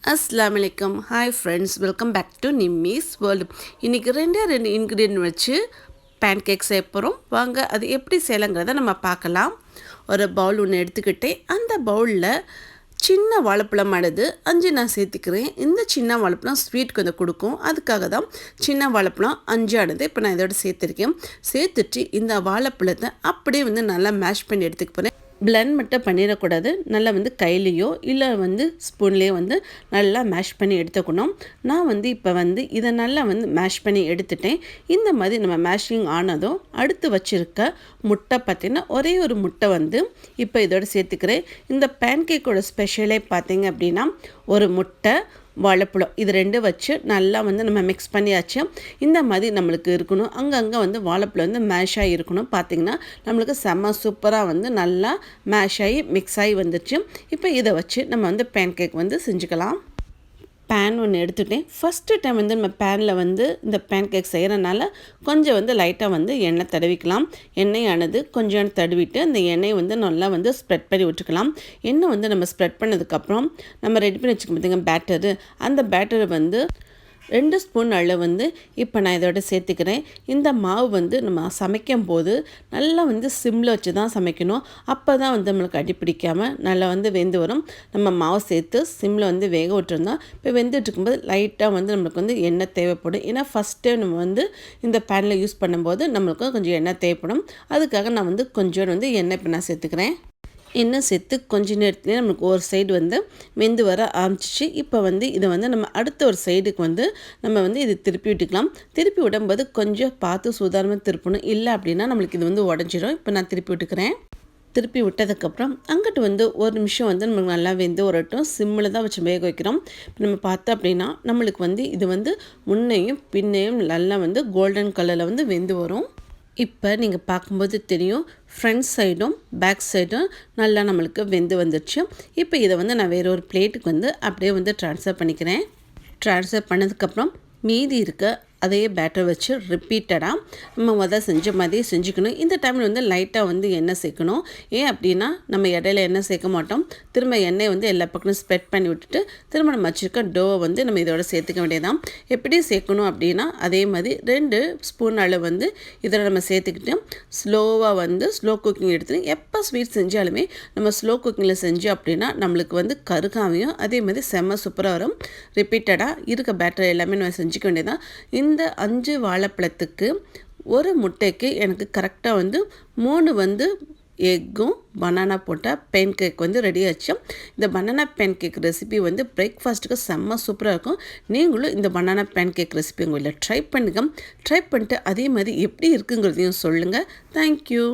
அஸ்ஸலாமு அலைக்கும். Hi friends, welcome back to Nimmi's world. இன்றைக்கி ரெண்டு இன்க்ரீடியன்ட் வச்சு பேன் கேக் செய்ய போகிறோம். வாங்க அது எப்படி செய்யலாங்கிறத நம்ம பார்க்கலாம். ஒரு பவுல் ஒன்று எடுத்துக்கிட்டே அந்த பவுலில் சின்ன வாழைப்பழம் ஆனது 5 நான் சேர்த்துக்கிறேன். இந்த சின்ன வாழைப்பழம் ஸ்வீட் கொஞ்சம் கொடுக்கும், அதுக்காக தான் சின்ன வாழைப்பழம் 5 ஆனது இப்போ நான் இதோட சேர்த்துருக்கேன். சேர்த்துட்டு இந்த வாழைப்பழத்தை அப்படியே நல்லா மேஷ் பண்ணி எடுத்துக்க போகிறேன். பிளெண்ட் மட்டும் பண்ணிடக்கூடாது, நல்லா கையிலையோ இல்லை ஸ்பூன்லேயோ நல்லா மேஷ் பண்ணி எடுத்துக்கணும். நான் இப்போ இதை நல்லா மேஷ் பண்ணி எடுத்துட்டேன். இந்த மாதிரி நம்ம மேஷிங் ஆனதும் அடுத்து வச்சுருக்க முட்டை பார்த்திங்கன்னா ஒரே ஒரு முட்டை இப்போ இதோட சேர்த்துக்கிறேன். இந்த பேன்கேக்கோட ஸ்பெஷலே பார்த்திங்க அப்படின்னா ஒரு முட்டை வாழைப்பழம் இது 2 வச்சு நல்லா நம்ம மிக்ஸ் பண்ணியாச்சு. இந்த மாதிரி நம்மளுக்கு இருக்கணும். அங்கங்கே வாழைப்பழம் மேஷ் ஆகி இருக்கணும். பார்த்திங்கன்னா நம்மளுக்கு செம்ம சூப்பராக நல்லா மேஷ் ஆகி மிக்ஸ் ஆகி வந்துச்சு. இப்போ இதை வச்சு நம்ம பேன் கேக் செஞ்சுக்கலாம். பேன் ஒன்று எடுத்துகிட்டேன். ஃபஸ்ட்டு டைம் நம்ம பேனில் இந்த பேன் கேக் செய்கிறனால கொஞ்சம் லைட்டாக எண்ணெய் தடவிக்கலாம். எண்ணெயானது கொஞ்சம் தடவிட்டு அந்த எண்ணெயை நல்லா ஸ்ப்ரெட் பண்ணி விட்டுக்கலாம். எண்ணெய் நம்ம ஸ்ப்ரெட் பண்ணதுக்கப்புறம் நம்ம ரெடி பண்ணி வச்சுக்க பார்த்திங்க பேட்டரு, அந்த பேட்டரை 2 ஸ்பூன் அளவு இப்போ நான் இதோட சேர்த்துக்கிறேன். இந்த மாவு நம்ம சமைக்கும் போது நல்லா சிம்மில் வச்சு தான் சமைக்கணும். அப்போ தான் நம்மளுக்கு அடி பிடிக்காமல் நல்லா வெந்து வரும். நம்ம மாவு சேர்த்து சிம்மில் வேக விட்டுருந்தோம். இப்போ வெந்துட்டு இருக்கும்போது லைட்டாக நம்மளுக்கு எண்ணெய் தேவைப்படும். ஏன்னா ஃபஸ்ட் டைம் நம்ம இந்த பேனில் யூஸ் பண்ணும்போது நம்மளுக்கு கொஞ்சம் எண்ணெய் தேவைப்படும். அதுக்காக நான் கொஞ்சம் எண்ணெய் இப்போ நான் சேர்த்துக்கிறேன். எண்ணெய் சேர்த்து கொஞ்ச நேரத்துலேயே நம்மளுக்கு ஒரு சைடு வெந்து வர ஆரம்பிச்சிச்சு. இப்போ இதை நம்ம அடுத்த ஒரு சைடுக்கு நம்ம இது திருப்பி விட்டுக்கலாம். திருப்பி விடும்போது கொஞ்சம் பார்த்து சுதாரணமாக திருப்பணும், இல்லை அப்படின்னா நம்மளுக்கு இது உடஞ்சிடும். இப்போ நான் திருப்பி விட்டுக்கிறேன். திருப்பி விட்டதுக்கப்புறம் அங்கிட்டு ஒரு நிமிஷம் நமக்கு நல்லா வெந்து வரட்டும். சிம்மில் தான் வச்சு வேக வைக்கிறோம். இப்போ நம்ம பார்த்தோம் அப்படின்னா நம்மளுக்கு இது முன்னையும் பின்னையும் நல்லா கோல்டன் கலரில் வெந்து வரும். இப்போ நீங்கள் பார்க்கும்போது தெரியும், ஃப்ரண்ட் சைடும் பேக் சைடும் நல்லா நம்மளுக்கு வெந்து வந்துடுச்சு. இப்போ இதை நான் வேறு ஒரு பிளேட்டுக்கு அப்படியே ட்ரான்ஸ்ஃபர் பண்ணிக்கிறேன். ட்ரான்ஸ்ஃபர் பண்ணதுக்கப்புறம் மீதி இருக்க அதே பேட்டர் வச்சு ரிப்பீட்டடாக நம்ம செஞ்ச மாதிரியே செஞ்சுக்கணும். இந்த டைமில் லைட்டாக எண்ணெய் சேர்க்கணும். ஏன் அப்படின்னா நம்ம இடையில எண்ணெய் சேர்க்க மாட்டோம். திரும்ப எண்ணெய் எல்லா பக்கமும் ஸ்ப்ரெட் பண்ணி விட்டுட்டு திரும்ப நம்ம வச்சுருக்க டோவை நம்ம இதோட சேர்த்துக்க வேண்டியதான். எப்படி சேர்க்கணும் அப்படின்னா அதே மாதிரி 2 ஸ்பூன் அளவு இதில் நம்ம சேர்த்துக்கிட்டு ஸ்லோவாக ஸ்லோ குக்கிங் எடுத்துட்டு எப்போ ஸ்வீட் செஞ்சாலுமே நம்ம ஸ்லோ குக்கிங்கில் செஞ்சோம் அப்படின்னா நம்மளுக்கு கருகாமையும் அதே மாதிரி செம்ம சூப்பராக வரும். ரிப்பீட்டடாக இருக்க பேட்டர் எல்லாமே நம்ம செஞ்சுக்க வேண்டியதான். இந்த 5 வாழைப்பழத்துக்கு ஒரு முட்டைக்கு எனக்கு கரெக்டாக 3 எக்கும் பனானா போட்டால் பேன் கேக் ரெடி ஆச்சு. இந்த பனானா பேன் கேக் ரெசிபி பிரேக்ஃபாஸ்ட்டுக்கு செம்ம சூப்பராக இருக்கும். நீங்களும் இந்த பனானா பேன் கேக் ரெசிபி உங்கள் ட்ரை பண்ணிட்டு அதே மாதிரி எப்படி இருக்குங்கிறதையும் சொல்லுங்கள். தேங்க்யூ.